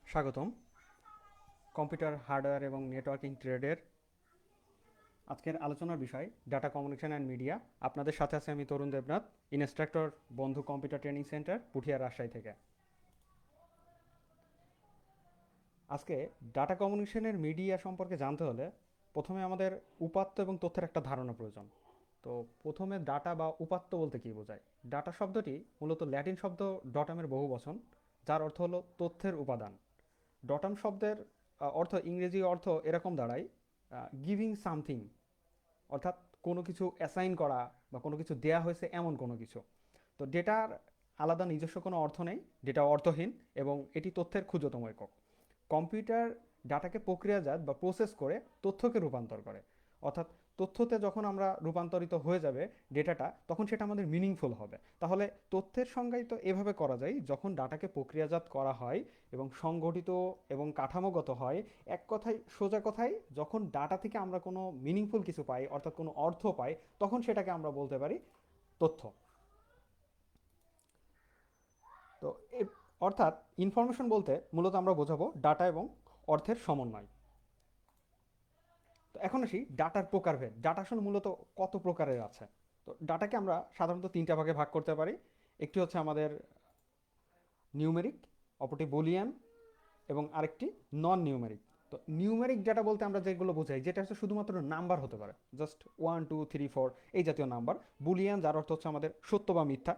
স্বাগতম computer hardware এবং networking ট্রেডের আজকের আলোচনার বিষয় ডাটা কমিউনিকেশন অ্যান্ড মিডিয়া। আপনাদের সাথে আছে আমি তরুণ দেবনাথ, ইনস্ট্রাক্টর, বন্ধু computer training centre, Puthia, Rajshahi থেকে। আজকে ডাটা কমিউনিকেশনের মিডিয়া সম্পর্কে জানতে হলে প্রথমে আমাদের উপাত্ত এবং তথ্যের একটা ধারণা প্রয়োজন। তো প্রথমে ডাটা বা উপাত্ত বলতে কী বোঝায়? ডাটা শব্দটি মূলত ল্যাটিন শব্দ ডটামের বহু বচন, যার অর্থ হলো তথ্যের উপাদান। ডটাম শব্দের অর্থ, ইংরেজি অর্থ এরকম দাঁড়ায় গিভিং সামথিং, অর্থাৎ কোনো কিছু অ্যাসাইন করা বা কোনো কিছু দেয়া হয়েছে এমন কোনো কিছু। তো ডেটার আলাদা নিজস্ব কোনো অর্থ নেই, ডেটা অর্থহীন এবং এটি তথ্যের ক্ষুদ্রতম একক। কম্পিউটার ডাটাকে প্রক্রিয়াজাত বা প্রসেস করে তথ্যকে রূপান্তর করে, অর্থাৎ তথ্যতে যখন আমরা রূপান্তরিত হয়ে যাবে ডেটাটা, তখন সেটা আমাদের মিনিংফুল হবে। তাহলে তথ্যের সংজ্ঞায়িত এভাবে করা যায়, যখন ডাটাকে প্রক্রিয়াজাত করা হয় এবং সংগঠিত এবং কাঠামোগত হয়। এক কথায়, সোজা কথায়, যখন ডাটা থেকে আমরা কোনো মিনিংফুল কিছু পাই, অর্থাৎ কোনো অর্থ পাই, তখন সেটাকে আমরা বলতে পারি তথ্য। তো অর্থাৎ ইনফরমেশন বলতে মূলত আমরা বোঝাবো ডাটা এবং অর্থের সমন্বয়। তো এখন আসি ডাটার প্রকারভেদ। ডাটা আসলে মূলত কত প্রকারের আছে? তো ডাটাকে আমরা সাধারণত তিনটা ভাগে ভাগ করতে পারি। একটি হচ্ছে আমাদের নিউমেরিক, অপরটি বুলিয়ান এবং আরেকটি নন নিউমেরিক। তো নিউমেরিক ডাটা বলতে আমরা যেগুলো বোঝাই, যেটা হচ্ছে শুধুমাত্র নাম্বার হতে পারে, জাস্ট 1 2 3 4 এই জাতীয় নাম্বার। বুলিয়ান, যার অর্থ হচ্ছে আমাদের সত্য বা মিথ্যা,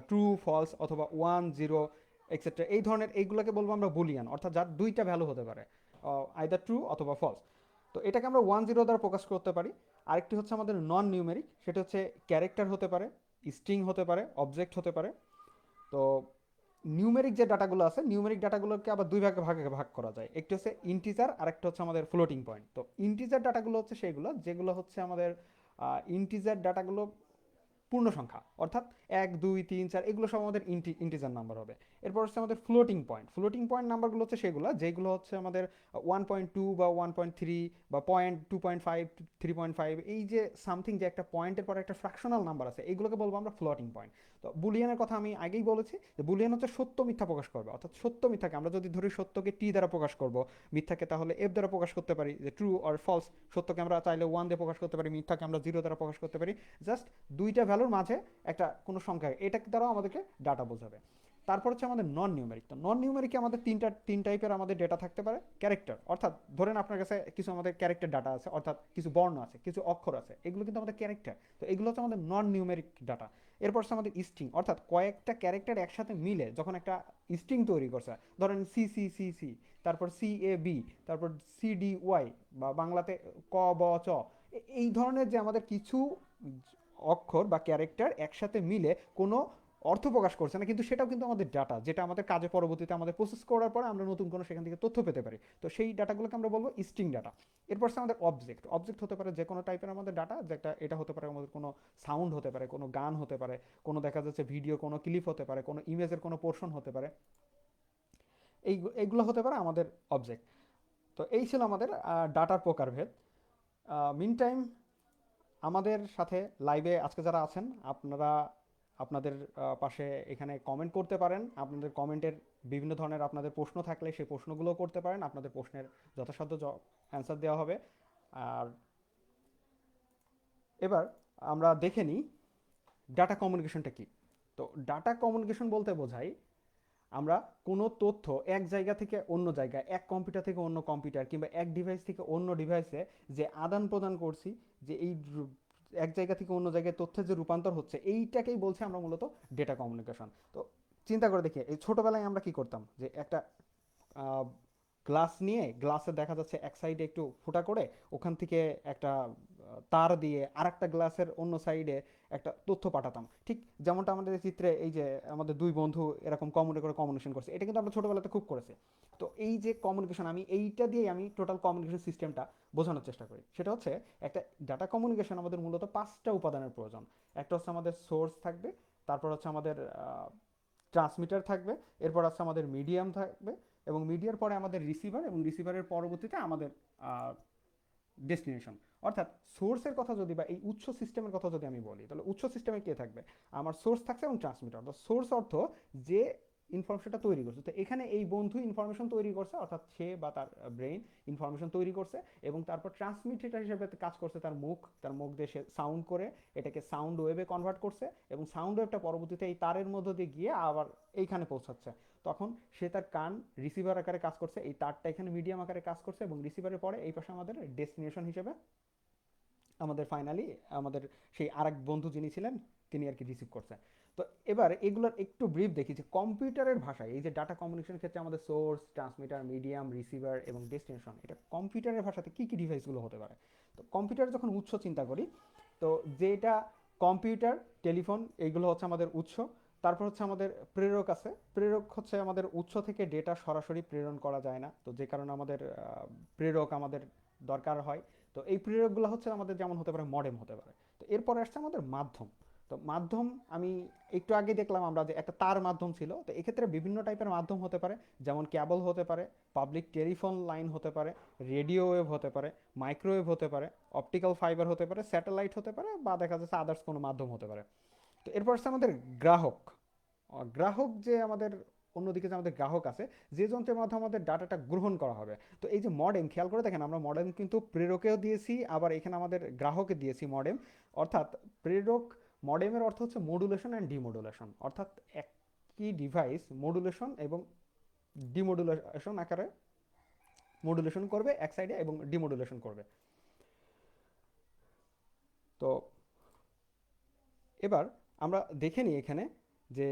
ট্রু ফলস অথবা 1 0 এক্সেট্রা, এই ধরনের এইগুলোকে বলবো আমরা বুলিয়ান, অর্থাৎ যার দুইটা ভ্যালু হতে পারে, আইদার ট্রু অথবা ফলস। তো এটাকে আমরা 1 0 দ্বারা প্রকাশ করতে পারি। আরেকটি হচ্ছে আমাদের নন নিউমেরিক, সেটা হচ্ছে ক্যারেক্টার হতে পারে, স্ট্রিং হতে পারে, অবজেক্ট হতে পারে। তো নিউমেরিক যে ডাটাগুলো আছে, নিউমেরিক ডাটাগুলোকে আবার দুই ভাগে ভাগে ভাগ করা যায়। একটি হচ্ছে ইন্টিজার, আর একটা হচ্ছে আমাদের ফ্লোটিং পয়েন্ট। তো ইন্টিজার ডাটাগুলো হচ্ছে সেগুলো যেগুলো হচ্ছে আমাদের ইন্টিজার ডাটাগুলো পূর্ণ সংখ্যা, অর্থাৎ 1 2 3 4 এগুলো সব আমাদের ইন্টিজার নাম্বার হবে। এরপর হচ্ছে আমাদের ফ্লোটিং পয়েন্ট। ফ্লোটিং পয়েন্ট নাম্বারগুলো হচ্ছে সেগুলো যেগুলো হচ্ছে আমাদের 1.2 বা 1.3 বা 0.2.5 3.5, এই যে সামথিং, যে একটা পয়েন্টের পরে একটা ফ্র্যাকশনাল নাম্বার আছে, এইগুলোকে বলবো আমরা ফ্লোটিং পয়েন্ট। তো বুলিয়ানের কথা আমি আগেই বলেছি যে বুলিয়ান হচ্ছে সত্য মিথ্যা প্রকাশ করবে, অর্থাৎ সত্য মিথ্যাকে আমরা যদি ধরি সত্যকে টি দ্বারা প্রকাশ করব, মিথ্যাকে তাহলে এফ দ্বারা প্রকাশ করতে পারি, যে ট্রু অর ফলস। সত্যকে আমরা চাইলে 1 দিয়ে প্রকাশ করতে পারি, মিথ্যাকে আমরা 0 দ্বারা প্রকাশ করতে পারি। জাস্ট দুইটা ভ্যালুর মাঝে একটা কোনো সংখ্যা, এটা দ্বারাও আমাদেরকে ডাটা বোঝাবে। তারপর হচ্ছে আমাদের নন নিউমেরিক। তো নন নিউমেরিকে আমাদের তিন টাইপের আমাদের ডেটা থাকতে পারে। ক্যারেক্টার, অর্থাৎ ধরেন আপনার কাছে কিছু আমাদের ক্যারেক্টার ডাটা আছে, অর্থাৎ কিছু বর্ণ আছে, কিছু অক্ষর আছে, এগুলো কিন্তু আমাদের ক্যারেক্টার। তো এগুলো হচ্ছে আমাদের নন নিউমেরিক ডাটা। এরপর হচ্ছে আমাদের স্ট্রিং, অর্থাৎ কয়েকটা ক্যারেক্টার একসাথে মিলে যখন একটা স্ট্রিং তৈরি করছে, ধরেন সি সি সি সি, তারপর সি এ বি, তারপর সি ডি ওয়াই, বা বাংলাতে ক ব চ, এই ধরনের যে আমাদের কিছু অক্ষর বা ক্যারেক্টার একসাথে মিলে কোনো অর্থ প্রকাশ করছে না, কিন্তু সেটাও কিন্তু আমাদের ডাটা, যেটা আমাদের কাজে পরবর্তীতে আমাদের প্রসেস করার পরে আমরা নতুন কোনো সেখান থেকে তথ্য পেতে পারি। তো সেই ডাটাগুলোকে আমরা বলবো স্ট্রিং ডাটা। এরপর আমাদের অবজেক্ট। অবজেক্ট হতে পারে যে কোনো টাইপের আমাদের ডাটা, যেটা এটা হতে পারে আমাদের কোনো সাউন্ড হতে পারে, কোনো গান হতে পারে, কোনো দেখা যাচ্ছে ভিডিও, কোনো ক্লিপ হতে পারে, কোনো ইমেজের কোনো পোর্শন হতে পারে। এইগুলো হতে পারে আমাদের অবজেক্ট। তো এই ছিল আমাদের ডাটার প্রকারভেদ। মিন টাইম আমাদের সাথে লাইভে আজকে যারা আছেন, আপনারা আপনাদের পাশে এখানে কমেন্ট করতে পারেন। আপনাদের কমেন্টের বিভিন্ন ধরনের আপনাদের প্রশ্ন থাকলে সেই প্রশ্নগুলো করতে পারেন, আপনাদের প্রশ্নের যথাসাধ্য অ্যান্সার দেওয়া হবে। আর এবার আমরা দেখে নিই ডাটা কমিউনিকেশনটা কি। তো ডাটা কমিউনিকেশন বলতে বোঝাই আমরা কোনো তথ্য এক জায়গা থেকে অন্য জায়গায়, এক কম্পিউটার থেকে অন্য কম্পিউটার, কিংবা এক ডিভাইস থেকে অন্য ডিভাইসে যে আদান প্রদান করছি, যে এই এক জায়গা থেকে অন্য জায়গায় তথ্যের যে রূপান্তর হচ্ছে, এইটাকেই বলছি আমরা মূলত ডেটা কমিউনিকেশন। তো চিন্তা করে দেখি, এই ছোটোবেলায় আমরা কি করতাম, যে একটা গ্লাস নিয়ে, গ্লাসে দেখা যাচ্ছে এক সাইডে একটু ফুটা করে, ওখান থেকে একটা তার দিয়ে আর একটা গ্লাসের অন্য সাইডে একটা তথ্য পাঠাতাম। ঠিক যেমনটা আমাদের এই চিত্রে, এই যে আমাদের দুই বন্ধু এরকম কমিউনিকেশন করছে, এটা কিন্তু আমরা ছোটোবেলাতে খুব করেছি। তো এই যে কমিউনিকেশন, আমি এইটা দিয়ে আমি টোটাল কমিউনিকেশন সিস্টেমটা বোঝানোর চেষ্টা করি। সেটা হচ্ছে একটা ডাটা কমিউনিকেশন আমাদের মূলত 5টা উপাদানের প্রয়োজন। একটা হচ্ছে আমাদের সোর্স থাকবে, তারপর হচ্ছে আমাদের ট্রান্সমিটার থাকবে, এরপর আছে আমাদের মিডিয়াম থাকবে, এবং মিডিয়ার পরে আমাদের রিসিভার, এবং রিসিভারের পরবর্তীতে আমাদের ডেস্টিনেশন। অর্থাৎ সোর্সের কথা যদি, বা এই উৎস সিস্টেমের কথা যদি আমি বলি, তাহলে উৎস সিস্টেমে কে থাকবে? আমার সোর্স থাকছে এবং ট্রান্সমিটার। তো সোর্স অর্থ যে ইনফরমেশনটা তৈরি করছে। তো এখানে এই বন্ধু ইনফরমেশন তৈরি করছে, অর্থাৎ সে বা তার ব্রেইন ইনফরমেশন তৈরি করছে এবং তারপর ট্রান্সমিটার হিসেবে কাজ করছে তার মুখ দিয়ে সে সাউন্ড করে এটাকে সাউন্ড ওয়েভে কনভার্ট করছে এবং সাউন্ড ওয়েভটা পরবর্তীতে এই তারের মধ্য দিয়ে গিয়ে আবার এইখানে পৌঁছাচ্ছে। তখন সে তার কান রিসিভার আকারে কাজ করছে, এই তারটা এখানে মিডিয়াম আকারে কাজ করছে এবং রিসিভারের পরে এই পাশে আমাদের ডেস্টিনেশন হিসেবে আমাদের ফাইনালি আমাদের সেই আরেক বন্ধু যিনি ছিলেন তিনি আর কি রিসিভ করছে। তো এবার এগুলোর একটু ব্রিফ দেখি যে কম্পিউটারের ভাষায় এই যে ডাটা কমিউনিকেশনের ক্ষেত্রে আমাদের সোর্স, ট্রান্সমিটার, মিডিয়াম, রিসিভার এবং ডেস্টিনেশন, এটা কম্পিউটারের ভাষাতে কী কী ডিভাইসগুলো হতে পারে। তো কম্পিউটার যখন উৎস চিন্তা করি, তো যেটা কম্পিউটার, টেলিফোন, এইগুলো হচ্ছে আমাদের উৎস। তারপর হচ্ছে আমাদের প্রেরক আছে। প্রেরক হচ্ছে আমাদের উৎস থেকে ডেটা সরাসরি প্রেরণ করা যায় না, তো যে কারণে আমাদের প্রেরক আমাদের দরকার হয়। তো এই প্রেরকগুলো হচ্ছে আমাদের যেমন হতে পারে মডেম হতে পারে। তো এরপরে আসছে আমাদের মাধ্যম। তো মাধ্যম আমি একটু আগে দেখলাম আমরা যে একটা তার মাধ্যম ছিল, তো এক্ষেত্রে বিভিন্ন টাইপের মাধ্যম হতে পারে, যেমন ক্যাবল হতে পারে, পাবলিক টেলিফোন লাইন হতে পারে, রেডিও ওয়েভ হতে পারে, মাইক্রোওয়েভ হতে পারে, অপটিক্যাল ফাইবার হতে পারে, স্যাটেলাইট হতে পারে, বা দেখা যাচ্ছে আদার্স কোনো মাধ্যম হতে পারে। তো এরপর আসছে আমাদের গ্রাহক। গ্রাহক যে আমাদের অন্যদিকে যে আমাদের গ্রাহক আছে, যে যন্ত্রের মাধ্যমে আমাদের ডাটাটা গ্রহণ করা হবে। তো এই যে মডেম, খেয়াল করে দেখেন আমরা মডেম কিন্তু প্রেরকেও দিয়েছি, আবার এখানে আমাদের গ্রাহকে দিয়েছি মডেম। অর্থাৎ প্রেরক, মডেমের অর্থ হচ্ছে মডুলেশন অ্যান্ড ডিমডুলেশন, অর্থাৎ একই ডিভাইস মডুলেশন এবং ডিমডুলেশন আকারে মডুলেশন করবে এক সাইডে এবং ডিমডুলেশন করবে। তো এবার আমরা দেখে নিই এখানে যে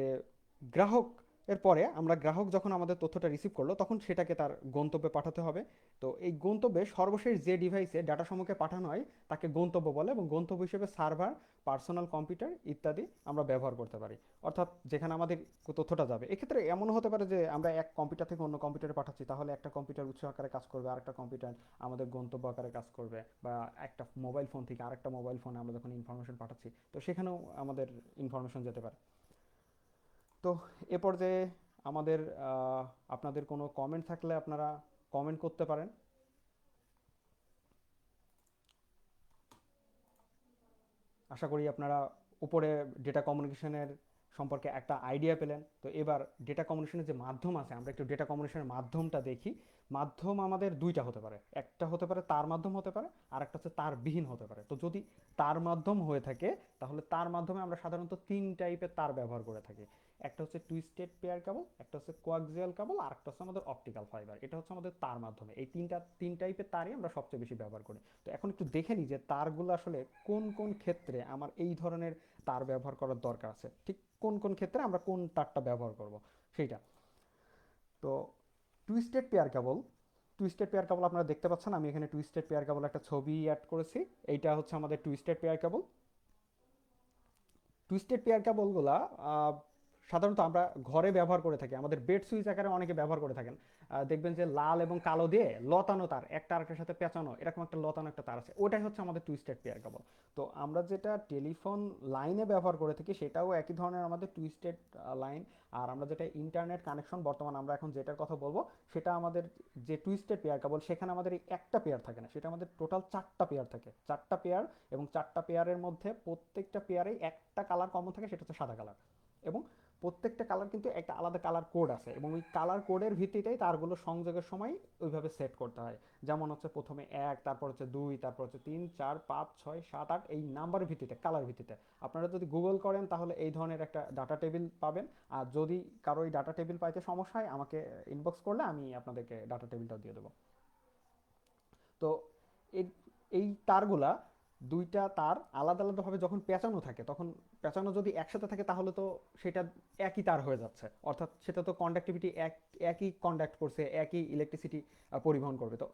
গ্রাহক এর পরে আমরা গ্রাহক যখন আমাদের তথ্যটা রিসিভ করলো তখন সেটাকে তার গন্তব্যে পাঠাতে হবে। তো এই গন্তব্যে সর্বশেষ যে ডিভাইসে ডাটা সমূহকে পাঠানো হয় তাকে গন্তব্য বলে, এবং গন্তব্য হিসেবে সার্ভার, পার্সোনাল কম্পিউটার ইত্যাদি আমরা ব্যবহার করতে পারি। অর্থাৎ যেখানে আমাদের তথ্যটা যাবে, এক্ষেত্রে এমনও হতে পারে যে আমরা এক কম্পিউটার থেকে অন্য কম্পিউটারে পাঠাচ্ছি, তাহলে একটা কম্পিউটার উৎস আকারে কাজ করবে, আরেকটা কম্পিউটার আমাদের গন্তব্য আকারে কাজ করবে, বা একটা মোবাইল ফোন থেকে আরেকটা মোবাইল ফোনে আমরা যখন ইনফরমেশন পাঠাচ্ছি তো সেখানেও আমাদের ইনফরমেশন যেতে পারে। তো এ পর্যায়ে আমাদের আপনাদের কোনো কমেন্ট থাকলে আপনারা কমেন্ট করতে পারেন। আশা করি আপনারা উপরে ডেটা কমিউনিকেশনের সম্পর্কে একটা আইডিয়া পেলেন। তো এবার ডেটা কমিউনিকেশনের যে মাধ্যম আছে, আমরা একটু ডেটা কমিউনিকেশনের মাধ্যমটা দেখি। মাধ্যম আমাদের দুইটা হতে পারে, একটা হতে পারে তার মাধ্যম হতে পারে, আর একটা হচ্ছে তার বিহীন হতে পারে। তো যদি তার মাধ্যম হয়ে থাকে তাহলে তার মাধ্যমে আমরা সাধারণত তিন টাইপের তার ব্যবহার করে থাকি। একটা হচ্ছে টুইস্টেড পেয়ার কেবল, একটা হচ্ছে কোয়াক্সিয়াল কেবল, আর একটা হচ্ছে আমাদের অপটিক্যাল ফাইবার। এটা হচ্ছে আমাদের তার মাধ্যমে। এই তিন টাইপের তারই আমরা সবচেয়ে বেশি ব্যবহার করি। তো এখন একটু দেখে নিই যে তারগুলো আসলে কোন কোন ক্ষেত্রে আমার এই ধরনের তার ব্যবহার করার দরকার আছে, ঠিক কোন কোন ক্ষেত্রে আমরা কোন তারটা ব্যবহার করব সেইটা। তো twisted pair cable, twisted pair কেবল আপনারা দেখতে পাচ্ছেন, আমি এখানে টুইস্টেড পেয়ার কেবল একটা ছবি অ্যাড করেছি। এইটা হচ্ছে আমাদের twisted pair cable. Twisted pair কেবলগুলা সাধারণত আমরা ঘরে ব্যবহার করে থাকি, আমাদের বেড সুইচ আকারে অনেকে ব্যবহার করে থাকেন। দেখবেন যে লাল এবং কালো দিয়ে লতানো তার, একটা আরেকটার সাথে পেঁচানো, এরকম একটা লতানো একটা তার আছে, ওটাই হচ্ছে আমাদের টুইস্টেড পেয়ার কেবল। তো আমরা যেটা টেলিফোন লাইনে ব্যবহার করে থাকি সেটাও একই ধরনের আমাদের টুইস্টেড লাইন। আর আমরা যেটা ইন্টারনেট কানেকশন বর্তমান আমরা এখন যেটার কথা বলবো সেটা আমাদের যে টুইস্টেড পেয়ার কেবল, সেখানে আমাদের এই একটা পেয়ার থাকে না, সেটা আমাদের টোটাল চারটা পেয়ার থাকে, চারটা পেয়ার। এবং চারটা পেয়ারের মধ্যে প্রত্যেকটা পেয়ারেই একটা কালার কমন থাকে, সেটা হচ্ছে সাদা কালার। এবং প্রত্যেকটা কালার কিন্তু একটা আলাদা কালার কোড আছে, এবং ওই কালার কোডের ভিত্তিতেই তারগুলো সংযোগের সময় ওইভাবে সেট করতে হয়। যেমন হচ্ছে প্রথমে 1, তারপর হচ্ছে 2, তারপর হচ্ছে 3, 4, 5, 6, 7, 8, এই নাম্বারের ভিত্তিতে, কালার ভিত্তিতে। আপনারা যদি গুগল করেন তাহলে এই ধরনের একটা ডাটা টেবিল পাবেন। আর যদি কারো এই ডাটা টেবিল পাইতে সমস্যা হয় আমাকে ইনবক্স করলে আমি আপনাদেরকে ডাটা টেবিলটাও দিয়ে দেবো। তো এই এই তারগুলা, দুইটা তার আলাদা আলাদাভাবে যখন পেঁচানো থাকে, তখন পেঁচানো যদি একসাথে থাকে তাহলে তো সেটা একই তার হয়ে যাচ্ছে, অর্থাৎ সেটা তো কন্ডাক্টিভিটি একই কন্ডাক্ট করছে, একই ইলেকট্রিসিটি পরিবহন করবে। তো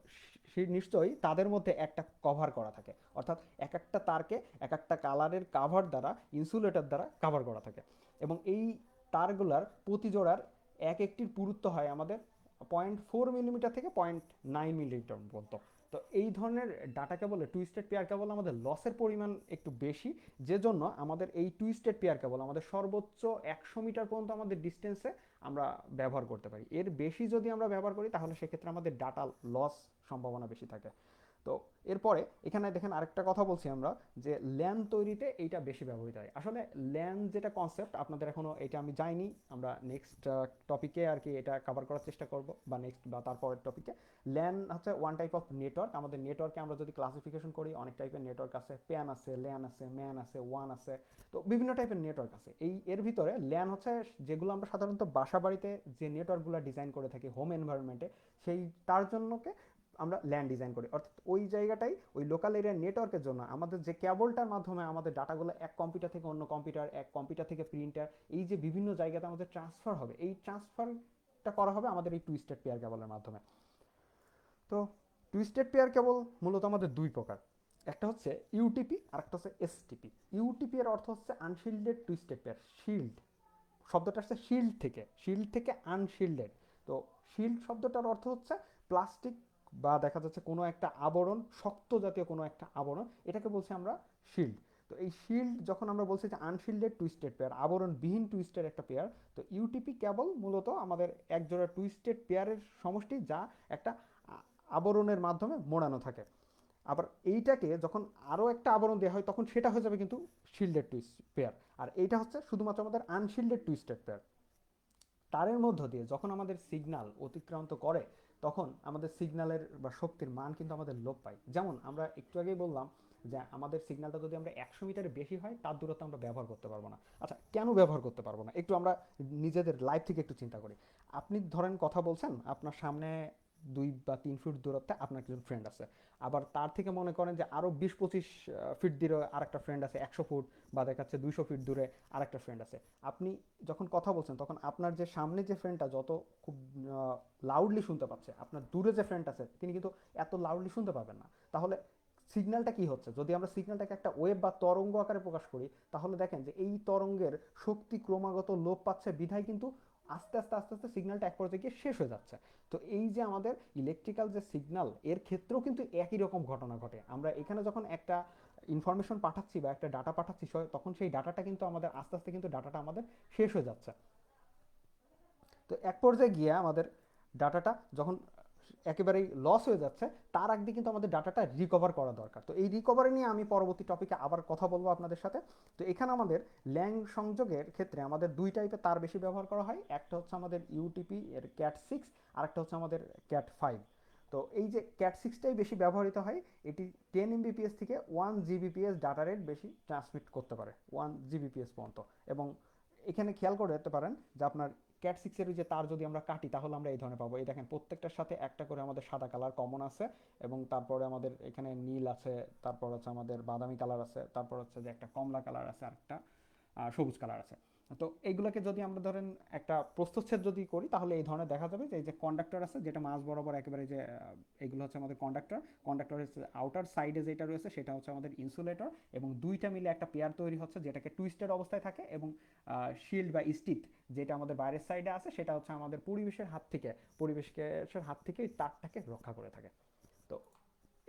সেই নিশ্চয়ই তাদের মধ্যে একটা কভার করা থাকে, অর্থাৎ এক একটা তারকে এক একটা কালারের কাভার দ্বারা, ইনসুলেটর দ্বারা কাভার করা থাকে। এবং এই তারগুলার প্রতি জোড়ার এক একটির পুরুত্ব হয় আমাদের 0.4 মিলিমিটার থেকে 0.9 মিলিমিটার পর্যন্ত। তো এই ধরনের ডাটা কেবলে, টুইস্টেড পেয়ার কেবল আমাদের লসের পরিমাণ একটু বেশি, যে জন্য আমাদের এই টুইস্টেড পেয়ার কেবল আমাদের সর্বোচ্চ 100 মিটার পর্যন্ত আমাদের ডিস্টেন্সে আমরা ব্যবহার করতে পারি। এর বেশি যদি আমরা ব্যবহার করি তাহলে সেক্ষেত্রে আমাদের ডাটা লস সম্ভাবনা বেশি থাকে। তো এরপরে এখানে দেখেন আরেকটা কথা বলছি আমরা, যে ল্যান তৈরিতে এইটা বেশি ব্যবহৃত হয়। আসলে ল্যান যেটা কনসেপ্ট আপনাদের এখনও এটা আমি যাইনি, আমরা নেক্সট টপিকে আর কি এটা কভার করার চেষ্টা করব, বা নেক্সট বা তারপরের টপিকে। ল্যান হচ্ছে ওয়ান টাইপ অফ নেটওয়ার্ক। আমাদের নেটওয়ার্কে আমরা যদি ক্লাসিফিকেশন করি, অনেক টাইপের নেটওয়ার্ক আছে, প্যান আছে, ল্যান আছে, ম্যান আছে, ওয়ান আছে, তো বিভিন্ন টাইপের নেটওয়ার্ক আছে। এর ভিতরে ল্যান হচ্ছে যেগুলো আমরা সাধারণত বাসা বাড়িতে যে নেটওয়ার্কগুলো ডিজাইন করে থাকি হোম এনভায়রনমেন্টে, সেই তার জন্যকে আমরা ল্যান ডিজাইন করি। অর্থাৎ ওই জায়গাটাই ওই লোকাল এরিয়ার নেটওয়ার্কের জন্য আমাদের যে কেবলটার মাধ্যমে আমাদের ডাটাগুলো এক কম্পিউটার থেকে অন্য কম্পিউটার, এক কম্পিউটার থেকে প্রিন্টার, এই যে বিভিন্ন জায়গাতে আমাদের ট্রান্সফার হবে, এই ট্রান্সফারটা করা হবে আমাদের এই টুইস্টেড পেয়ার কেবলের মাধ্যমে। তো টুইস্টেড পেয়ার কেবল মূলত আমাদের দুই প্রকার, একটা হচ্ছে ইউটিপি আর একটা হচ্ছে এসটিপি। ইউটিপি এর অর্থ হচ্ছে আনশিল্ডেড টুইস্টেড পেয়ার। শিল্ড শব্দটা আসছে শিল্ড থেকে আনশিল্ডেড। তো শিল্ড শব্দটার অর্থ হচ্ছে প্লাস্টিক বা দেখা যাচ্ছে কোনো একটা আবরণ, শক্ত জাতীয় কোনো একটা আবরণ, এটাকে বলছি আমরা শিল্ড। তো এই শিল্ড যখন আমরা বলছি যে আনশিল্ডেড টুইস্টেড পেয়ার, আবরণবিহীন টুইস্টেড একটা পেয়ার, তো ইউটিপি কেবল মূলত আমাদের এক জোড়া টুইস্টেড পেয়ারের সমষ্টি, যা একটা আবরণের মাধ্যমে মোড়ানো থাকে। আবার এইটাকে যখন আরও একটা আবরণ দেওয়া হয় তখন সেটা হয়ে যাবে কিন্তু শিল্ডেড টুইস্ট পেয়ার। আর এইটা হচ্ছে শুধুমাত্র আমাদের আনশিল্ডেড টুইস্টেড পেয়ার। তারের মধ্য দিয়ে যখন আমাদের সিগন্যাল অতিক্রান্ত করে, তখন আমাদের সিগন্যালের বা শক্তির মান কিন্তু আমাদের লোপ পায়। যেমন আমরা একটু আগেই বললাম যে আমাদের সিগন্যালটা যদি আমরা 100 মিটারের বেশি হয় তার দূরত্ব আমরা ব্যবহার করতে পারবো না। আচ্ছা, কেন ব্যবহার করতে পারবো না, একটু আমরা নিজেদের লাইফ থেকে একটু চিন্তা করি। আপনি ধরেন কথা বলছেন, আপনার সামনে 2 বা 3 ফুট দূরত্বে আপনার একজন ফ্রেন্ড আছে, আবার তার থেকে মনে করেন যে আরও 20-25 ফিট দূরে আরেকটা ফ্রেন্ড আছে, 100 ফুট বা দেখাচ্ছে 200 ফিট দূরে আরেকটা ফ্রেন্ড আছে। আপনি যখন কথা বলছেন তখন আপনার যে সামনে যে ফ্রেন্ডটা যত খুব লাউডলি শুনতে পাচ্ছে, আপনার দূরে যে ফ্রেন্ড আছে তিনি কিন্তু এত লাউডলি শুনতে পাবেন না। তাহলে সিগন্যালটা কি হচ্ছে, যদি আমরা সিগন্যালটাকে একটা ওয়েভ বা তরঙ্গ আকারে প্রকাশ করি, তাহলে দেখেন যে এই তরঙ্গের শক্তি ক্রমাগত লোপ পাচ্ছে, বিধায় কিন্তু আস্তে আস্তে আস্তে আস্তে সিগন্যালটা এক পর্যায়ে গিয়ে শেষ হয়ে যাচ্ছে। তো এই যে আমাদের ইলেকট্রিক্যাল যে সিগন্যাল, এর ক্ষেত্রেও কিন্তু একই রকম ঘটনা ঘটে। আমরা এখানে যখন একটা ইনফরমেশন পাঠাচ্ছি বা একটা ডাটা পাঠাচ্ছি, তখন সেই ডাটাটা কিন্তু আমাদের আস্তে আস্তে কিন্তু ডাটাটা আমাদের শেষ হয়ে যাচ্ছে। তো এক পর্যায়ে গিয়ে আমাদের ডাটাটা যখন একেবারেই লস হয়ে যাচ্ছে, তার আগে কিন্তু আমাদের ডাটাটা রিকভার করা দরকার। তো এই রিকভারি নিয়ে আমি পরবর্তী টপিকে আবার কথা বলবো আপনাদের সাথে। তো এখানে আমাদের ল্যাং সংযোগের ক্ষেত্রে আমাদের দুই টাইপের তার বেশি ব্যবহার করা হয়, একটা হচ্ছে আমাদের ইউটিপি এর ক্যাট 6, আর একটা হচ্ছে আমাদের ক্যাট 5। তো এই যে ক্যাট 6টাই বেশি ব্যবহৃত হয়, এটি 10 Mbps থেকে 1 Gbps ডাটা রেট বেশি ট্রান্সমিট করতে পারে, 1 Gbps পর্যন্ত। এবং এখানে খেয়াল করে দেখতে পারেন যে আপনার ক্যাট 6 এর যে তার যদি আমরা কাটি, তাহলে আমরা এই ধরনের পাবো। এই দেখেন প্রত্যেকটার সাথে একটা করে আমাদের সাদা কালার কমন আছে, এবং তারপরে আমাদের এখানে নীল আছে, তারপর হচ্ছে আমাদের বাদামি কালার আছে, তারপর হচ্ছে যে একটা কমলা কালার আছে, আর একটা সবুজ কালার আছে। তো এইগুলোকে যদি আমরা ধরেন একটা প্রস্থচ্ছেদ যদি করি, তাহলে এই ধরনের দেখা যাবে যে এই যে কন্ডাক্টর আছে যেটা মাঝ বরাবর একেবারে যে এগুলো হচ্ছে আমাদের কন্ডাক্টরের আউটার সাইডে যেটা রয়েছে সেটা হচ্ছে আমাদের ইনসুলেটর, এবং দুইটা মিলে একটা পেয়ার তৈরি হচ্ছে যেটাকে টুইস্টেড অবস্থায় থাকে, এবং শিল্ড বা স্টিথ যেটা আমাদের বাইরের সাইডে আছে সেটা হচ্ছে আমাদের পরিবেশের হাত থেকে এই তারটাকে রক্ষা করে থাকে। তো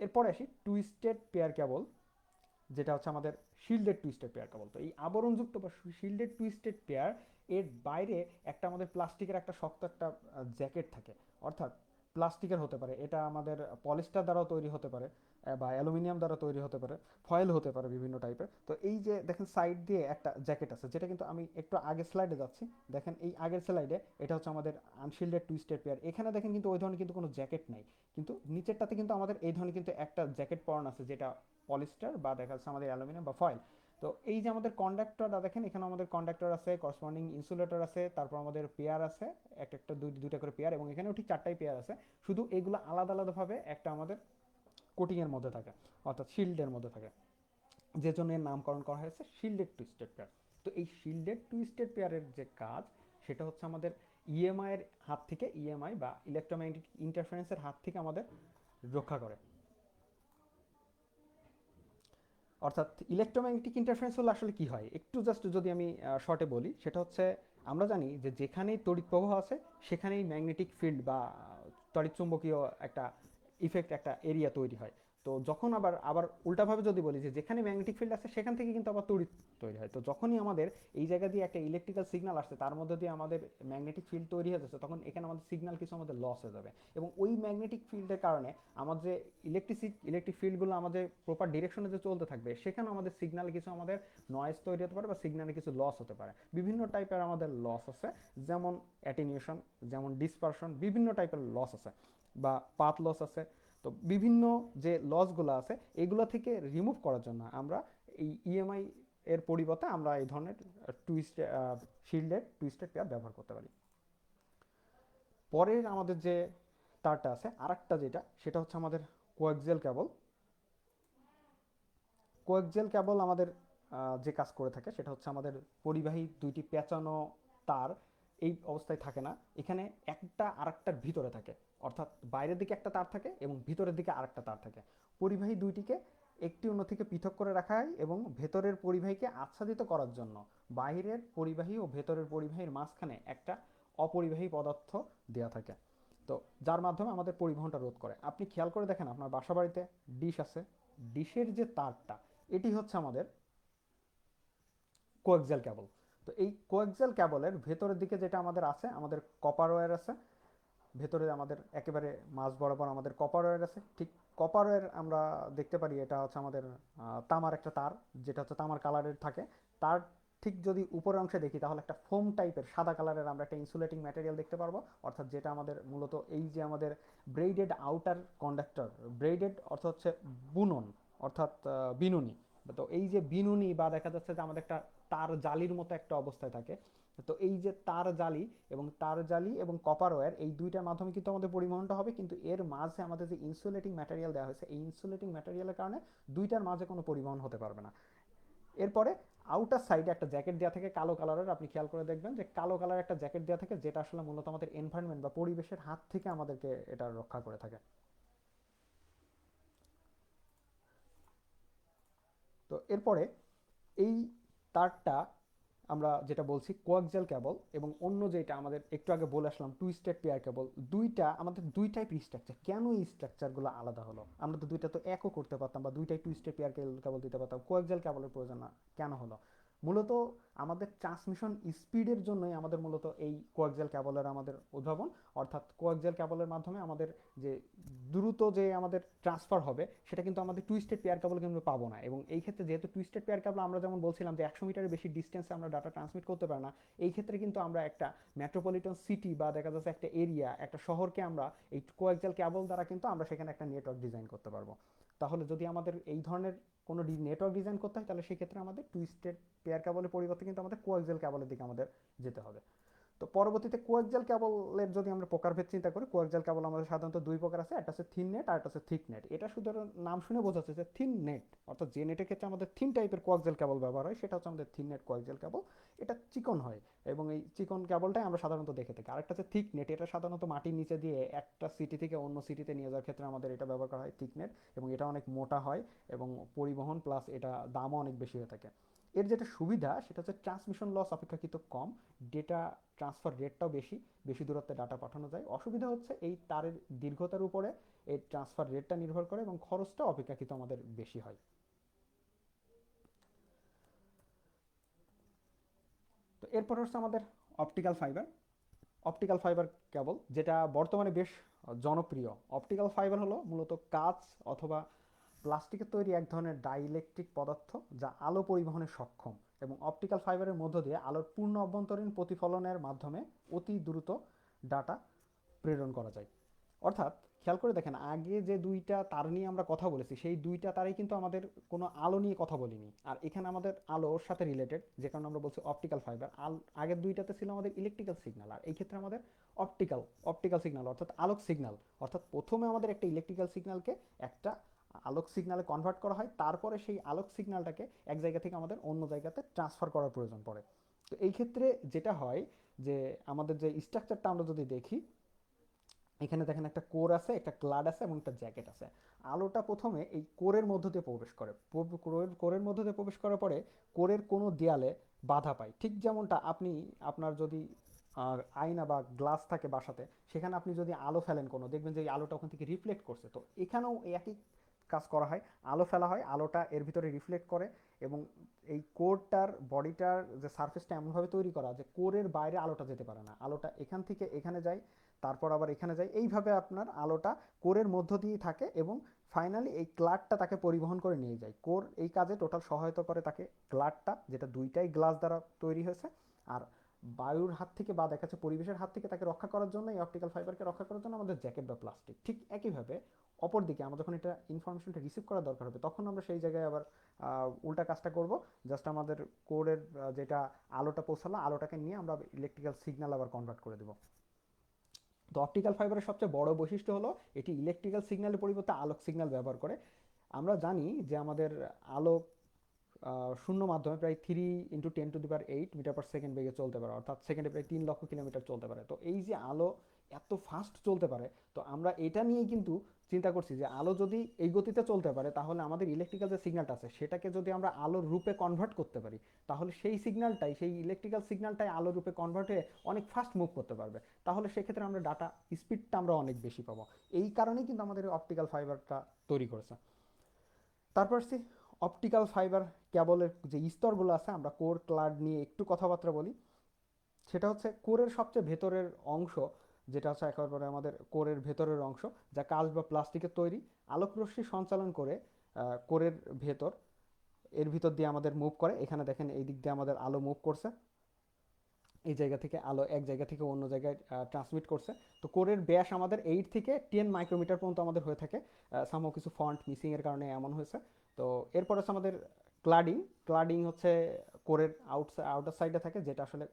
এরপরে আসি টুইস্টেড পেয়ার কেবল, যেটা হচ্ছে আমাদের শিল্ডেড টুইস্টেড পেয়ার কেবল। তো এই আবরণযুক্ত বা শিল্ডেড টুইস্টেড পেয়ার এর বাইরে একটা আমাদের প্লাস্টিকের একটা শক্ত একটা জ্যাকেট থাকে। অর্থাৎ প্লাস্টিকের হতে পারে, এটা আমাদের পলিস্টার দ্বারাও তৈরি হতে পারে, বা অ্যালুমিনিয়াম দ্বারা তৈরি হতে পারে, ফয়েল হতে পারে বিভিন্ন টাইপের। তো এই যে দেখেন সাইড দিয়ে একটা জ্যাকেট আছে, যেটা কিন্তু আমি একটু আগের স্লাইডে যাচ্ছি, দেখেন এই আগের স্লাইডে এটা হচ্ছে আমাদের আনশিল্ডেড টুইস্টেড পেয়ার। এখানে দেখেন কিন্তু ওই ধরনের কিন্তু কোনো জ্যাকেট নাই, কিন্তু নিচেরটাতে কিন্তু আমাদের এই ধরনের কিন্তু একটা জ্যাকেট পরানো আছে, যেটা পলিস্টার বা দেখা যাচ্ছে আমাদের অ্যালুমিনিয়াম বা ফয়েল। তো এই যে আমাদের কন্ডাক্টরটা দেখেন, এখানে আমাদের কন্ডাক্টর আছে, করসপন্ডিং ইনসুলেটর আছে, তারপর আমাদের পেয়ার আছে, একটা দুইটা করে পেয়ার, এবং এখানেও ঠিক 4টাই পেয়ার আছে। শুধু এগুলো আলাদা আলাদাভাবে একটা আমাদের কোটিংয়ের মধ্যে থাকে, অর্থাৎ শিল্ডের মধ্যে থাকে, যে জন্য এর নামকরণ করা হয়েছে শিল্ডেড টুইস্টেড পেয়ার। তো এই শিল্ডেড টুইস্টেড পেয়ারের যে কাজ, সেটা হচ্ছে আমাদের ইএমআই এর হাত থেকে, ইএমআই বা ইলেকট্রোম্যাগনেটিক ইন্টারফারেন্সের হাত থেকে আমাদের রক্ষা করে। অর্থাৎ ইলেকট্রোম্যাগনেটিক ইন্টারফারেন্স হলে আসলে কি হয়, একটু জাস্ট যদি আমি শর্টে বলি, সেটা হচ্ছে আমরা জানি যে যেখানেই তড়িৎ প্রবাহ আছে সেখানেই ম্যাগনেটিক ফিল্ড বা তড়িৎ চুম্বকীয় একটা ইফেক্ট, একটা এরিয়া তৈরি হয়। তো যখন আবার আবার উল্টাভাবে যদি বলি যে যেখানে ম্যাগনেটিক ফিল্ড আছে সেখান থেকে কিন্তু আবার তড়িৎ তৈরি হয়। তো যখনই আমাদের এই জায়গা দিয়ে একটা ইলেকট্রিক্যাল সিগন্যাল আসছে, তার মধ্যে দিয়ে আমাদের ম্যাগনেটিক ফিল্ড তৈরি হয়ে যাচ্ছে, তখন এখানে আমাদের সিগন্যাল কিছু আমাদের লস হয়ে যাবে। এবং ওই ম্যাগনেটিক ফিল্ডের কারণে আমাদের যে ইলেকট্রিক ফিল্ডগুলো আমাদের প্রপার ডিরেকশনে যে চলতে থাকবে, সেখানে আমাদের সিগন্যালে কিছু আমাদের নয়েজ তৈরি হতে পারে বা সিগন্যালে কিছু লস হতে পারে। বিভিন্ন টাইপের আমাদের লস আছে, যেমন অ্যাটেনিউশন, যেমন ডিসপারশন, বিভিন্ন টাইপের লস আছে বা পাথ লস আছে। তো বিভিন্ন যে লসগুলো আছে এগুলো থেকে রিমুভ করার জন্য আমরা এই ইএমআই এর পরিবর্তে আমরা এই ধরনের টুইস্ট শিল্ডের টুইস্টেড পেয়ার ব্যবহার করতে পারি। পরের আমাদের যে তারটা আছে আরেকটা, যেটা সেটা হচ্ছে আমাদের কোয়াক্সিয়াল কেবল। কোয়াক্সিয়াল কেবল আমাদের যে কাজ করে থাকে সেটা হচ্ছে আমাদের পরিবাহী দুইটি পেঁচানো তার এই অবস্থায় থাকে না, এখানে একটা আরেকটার ভিতরে থাকে। অর্থাৎ বাইরের দিকে একটা তার থাকে এবং ভিতরের দিকে আরেকটা তার থাকে। পরিবাহী দুইটিকে একটি অন্য থেকে পৃথক করে রাখা হয় এবং ভেতরের পরিবাহীকে আচ্ছাদিত করার জন্য বাইরের পরিবাহী ও ভেতরের পরিবাহীর মাঝখানে একটা অপরিবাহী পদার্থ দেওয়া থাকে। তো যার মাধ্যমে আমাদের পরিবহনটা রোধ করে। আপনি খেয়াল করে দেখেন আপনার বাসা বাড়িতে ডিশ আছে, ডিশের যে তারটা এটি হচ্ছে আমাদের কোয়াক্সিয়াল কেবল। তো এই কোয়াক্সিয়াল কেবলের ভেতরের দিকে যেটা আমাদের আছে, আমাদের কপার ওয়্যার আছে, ভেতরে আমাদের একেবারে মাঝ বরাবর আমাদের কপার ওয়্যার আছে। ঠিক কপার ওয়্যার আমরা দেখতে পারি এটা হচ্ছে আমাদের তামার একটা তার, যেটা হচ্ছে তামার কালারের থাকে। তার ঠিক যদি উপরের অংশে দেখি তাহলে একটা ফোম টাইপের সাদা কালারের আমরা একটা ইনসুলেটিং ম্যাটেরিয়াল দেখতে পারবো। অর্থাৎ যেটা আমাদের মূলত এই যে আমাদের ব্রেইডেড আউটার কন্ডাক্টর, ব্রেইডেড অর্থ হচ্ছে বুনন, অর্থাৎ বিনুনি। তো এই যে বিনুনি বা দেখা যাচ্ছে যে আমাদের একটা তার জালির মতো একটা অবস্থায় থাকে। তো এই যে তার জালি এবং কপার ওয়্যার এই দুইটার মাধ্যমে কিন্তু আমাদের পরিবহনটা হবে, কিন্তু এর মাঝে আমাদের যে ইনসুলেটিং ম্যাটেরিয়াল দেওয়া হয়েছে এই ইনসুলেটিং ম্যাটেরিয়ালের কারণে দুইটার মাঝে কোনো পরিবহন হতে পারবে না। এরপরে আউটার সাইডে একটা জ্যাকেট দেওয়া থাকে কালো কালারের, আপনি খেয়াল করে দেখবেন যে কালো কালারের একটা জ্যাকেট দেওয়া থাকে, যেটা আসলে মূলত আমাদের এনভায়রনমেন্ট বা পরিবেশের হাত থেকে আমাদেরকে এটা রক্ষা করে থাকে। তো এরপরে এই তারটা আমরা যেটা বলছি কোয়াক্সিয়াল কেবল, এবং অন্য যেটা আমাদের একটু আগে বলে আসলাম টুইস্টেড পেয়ার কেবল, দুইটা আমাদের দুই টাইপ স্ট্রাকচার। কেন এই স্ট্রাকচারগুলো আলাদা হলো? আমরা তো দুইটা তো একও করতে পারতাম বা দুইটাই টুইস্টেড পেয়ার কেবল দিতে পারতাম, কোয়াক্সিয়াল কেবলের প্রয়োজন না কেন হলো? মূলত আমাদের ট্রান্সমিশন স্পিডের জন্যই আমাদের মূলত এই কোয়াক্সিয়াল কেবলের আমাদের উদ্ভাবন। অর্থাৎ কোয়াক্সিয়াল কেবলের মাধ্যমে আমাদের যে দ্রুত যে আমাদের ট্রান্সফার হবে সেটা কিন্তু আমাদের টুইস্টেড পেয়ার কেবল কিন্তু পাবো না। এবং এই ক্ষেত্রে যেহেতু টুইস্টেড পেয়ার কেবল আমরা যেমন বলছিলাম যে 100 মিটারের বেশি ডিস্টেন্সে আমরা ডাটা ট্রান্সমিট করতে পারি না, এই ক্ষেত্রে কিন্তু আমরা একটা মেট্রোপলিটন সিটি বা দেখা যাচ্ছে একটা এরিয়া, একটা শহরকে আমরা এই কোয়াক্সিয়াল কেবল দ্বারা কিন্তু আমরা সেখানে একটা নেটওয়ার্ক ডিজাইন করতে পারবো। তাহলে যদি আমাদের এই ধরনের কোনো নেটওয়ার্ক ডিজাইন করতে হয় তাহলে সেক্ষেত্রে আমাদের টুইস্টেড পেয়ার কেবলের পরিবর্তে কিন্তু আমাদের কোয়াক্সিয়াল কেবলের দিকে আমাদের যেতে হবে। তো পরবর্তীতে কোয়াক্সিয়াল কেবলের যদি আমরা প্রকারভেদ চিন্তা করি, কোয়াক্সিয়াল কেবল আমাদের সাধারণত দুই প্রকার আছে, একটা হচ্ছে থিন নেট আর একটা হচ্ছে থিক নেট। এটা শুধু নাম শুনে বোঝাচ্ছে যে থিন নেট, অর্থাৎ যে নেটের ক্ষেত্রে আমাদের থিন টাইপের কোয়াক্সিয়াল কেবল ব্যবহার হয় সেটা হচ্ছে আমাদের থিন নেট কোয়াক্সিয়াল কেবল। এটা চিকন হয় এবং এই চিকন কেবলটাই আমরা সাধারণত দেখে থাকি। আরেকটা হচ্ছে থিক নেট, এটা সাধারণত মাটির নিচে দিয়ে একটা সিটি থেকে অন্য সিটিতে নিয়ে যাওয়ার ক্ষেত্রে আমাদের এটা ব্যবহার করা হয় থিক নেট, এবং এটা অনেক মোটা হয় এবং পরিবহন প্লাস এটা দামও অনেক বেশি হয়ে থাকে। এর যেটা সুবিধা সেটা হচ্ছে ট্রান্সমিশন লস অপেক্ষাকৃত কম, ডেটা ট্রান্সফার রেটটাও বেশি, বেশি দূরত্বে ডাটা পাঠানো যায়। অসুবিধা হচ্ছে এই তারের দীর্ঘতার উপরে এই ট্রান্সফার রেটটা নির্ভর করে এবং খরচটা অপেক্ষাকৃত আমাদের বেশি হয়। তো এরপর হচ্ছে আমাদের optical fibre. Optical fibre cable যেটা বর্তমানে বেশ জনপ্রিয়। অপটিক্যাল ফাইবার হলো মূলত কাঁচ অথবা প্লাস্টিকের তৈরি এক ধরনের ডাইইলেকট্রিক পদার্থ যা আলো পরিবহনে সক্ষম, এবং অপটিক্যাল ফাইবারের মধ্য দিয়ে আলোর পূর্ণ অভ্যন্তরীণ প্রতিফলনের মাধ্যমে অতি দ্রুত ডাটা প্রেরণ করা যায়। অর্থাৎ খেয়াল করে দেখেন আগে যে দুইটা তার নিয়ে আমরা কথা বলেছি সেই দুইটা তারই কিন্তু আমাদের কোনো আলো নিয়ে কথা বলিনি, আর এখানে আমাদের আলোর সাথে রিলেটেড যে কারণে আমরা বলছি অপটিক্যাল ফাইবার। আগের দুইটাতে ছিল আমাদের ইলেকট্রিক্যাল সিগন্যাল, আর এই ক্ষেত্রে আমাদের অপটিক্যাল অপটিক্যাল সিগন্যাল অর্থাৎ আলোক সিগন্যাল। অর্থাৎ প্রথমে আমাদের একটা ইলেকট্রিক্যাল সিগন্যালকে একটা আলোক সিগন্যালে কনভার্ট করা হয়, তারপরে সেই আলোক সিগন্যালটাকে এক জায়গা থেকে আমাদের অন্য জায়গাতে ট্রান্সফার করার প্রয়োজন পড়ে। তো এই ক্ষেত্রে যেটা হয় যে আমাদের যে স্ট্রাকচারটা আমরা যদি দেখি, এখানে দেখেন একটা কোর আছে, একটা ক্লাড আছে এবং একটা জ্যাকেট আছে। আলোটা প্রথমে এই কোরের মধ্য দিয়ে প্রবেশ করে, কোরের মধ্য দিয়ে প্রবেশ করার পরে কোরের কোনো দেয়ালে বাধা পায়। ঠিক যেমনটা আপনি আপনার যদি আয়না বা গ্লাস থাকে বাসাতে, সেখানে আপনি যদি আলো ফেলেন কোনো, দেখবেন যে এই আলোটা ওখান থেকে রিফ্লেক্ট করছে। তো এখানেও একই কাজ করা হয়, আলো ফেলা হয়, আলোটা এর ভিতরে রিফ্লেক্ট করে এবং এই কোরটার বডিটার যে সারফেসটা এমনভাবে তৈরি করা যে কোরের বাইরে আলোটা যেতে পারে না, আলোটা এখান থেকে এখানে যায়, তারপর আবার এখানে যায়, এইভাবে আপনার আলোটা কোরের মধ্য দিয়েই থাকে এবং ফাইনালি এই ক্লাডটা তাকে পরিবহন করে নিয়ে যায়। কোর এই কাজে টোটাল সহায়তা করে তাকে ক্লাডটা, যেটা দুইটাই গ্লাস দ্বারা তৈরি হয়েছে। আর বায়ুর হাত থেকে বা দেখা যাচ্ছে পরিবেশের হাত থেকে তাকে রক্ষা করার জন্য, এই অপটিক্যাল ফাইবারকে রক্ষা করার জন্য আমাদের জ্যাকেট বা প্লাস্টিক। ঠিক একইভাবে অপরদিকে আমরা যখন এটা ইনফরমেশনটা রিসিভ করার দরকার হবে তখন আমরা সেই জায়গায় আবার উল্টা কাজটা করব। জাস্ট আমাদের কোরের যেটা আলোটা পৌঁছালো, আলোটাকে নিয়ে আমরা ইলেকট্রিক্যাল সিগন্যাল আবার কনভার্ট করে দেবো। তো অপটিক্যাল ফাইবারের সবচেয়ে বড় বৈশিষ্ট্য হলো এটি ইলেকট্রিক্যাল সিগন্যালের পরিবর্তে আলোক সিগন্যাল ব্যবহার করে। আমরা জানি যে আমাদের আলো শূন্য মাধ্যমে প্রায় 3 × 10⁸ মিটার পার সেকেন্ড বেগে চলতে পারে, অর্থাৎ সেকেন্ডে প্রায় 3 লক্ষ কিলোমিটার চলতে পারে। তো এই যে আলো এত ফাস্ট চলতে পারে, তো আমরা এটা নিয়েই কিন্তু চিন্তা করছি যে আলো যদি এই গতিতে চলতে পারে তাহলে আমাদের ইলেকট্রিক্যাল যে সিগন্যালটা আছে সেটাকে যদি আমরা আলোর রূপে কনভার্ট করতে পারি তাহলে সেই সিগন্যালটাই, সেই ইলেকট্রিক্যাল সিগন্যালটাই আলোর রূপে কনভার্ট হয়ে অনেক ফাস্ট মুভ করতে পারবে। তাহলে সেক্ষেত্রে আমরা ডাটা স্পিডটা আমরা অনেক বেশি পাবো। এই কারণেই কিন্তু আমাদের অপটিক্যাল ফাইবারটা তৈরি করেছে। তারপর আসছি অপটিক্যাল ফাইবার কেবলের যে স্তরগুলো আছে, আমরা কোর ক্লাড নিয়ে একটু কথাবার্তা বলি। সেটা হচ্ছে কোরের সবচেয়ে ভেতরের অংশ, যেটা হচ্ছে একেবারে আমাদের কোরের ভেতরের অংশ, যা কাঁচ বা প্লাস্টিকের তৈরি। আলোকরশ্মি সঞ্চালন করে কোরের ভেতর, এর ভিতর দিয়ে আমাদের মুভ করে। এখানে দেখেন এই দিক দিয়ে আমাদের আলো মুভ করছে, এই জায়গা থেকে আলো এক জায়গা থেকে অন্য জায়গায় ট্রান্সমিট করছে। তো কোরের ব্যাস আমাদের 8 থেকে 10 মাইক্রোমিটার পর্যন্ত আমাদের হয়ে থাকে। সামহাও কিছু ফন্ট মিসিং এর কারণে এমন হয়েছে। তো এরপর হচ্ছে আমাদের ক্লাডিং। ক্লাডিং হচ্ছে কোরের আউটার সাইডে থাকে, যেটা আসলে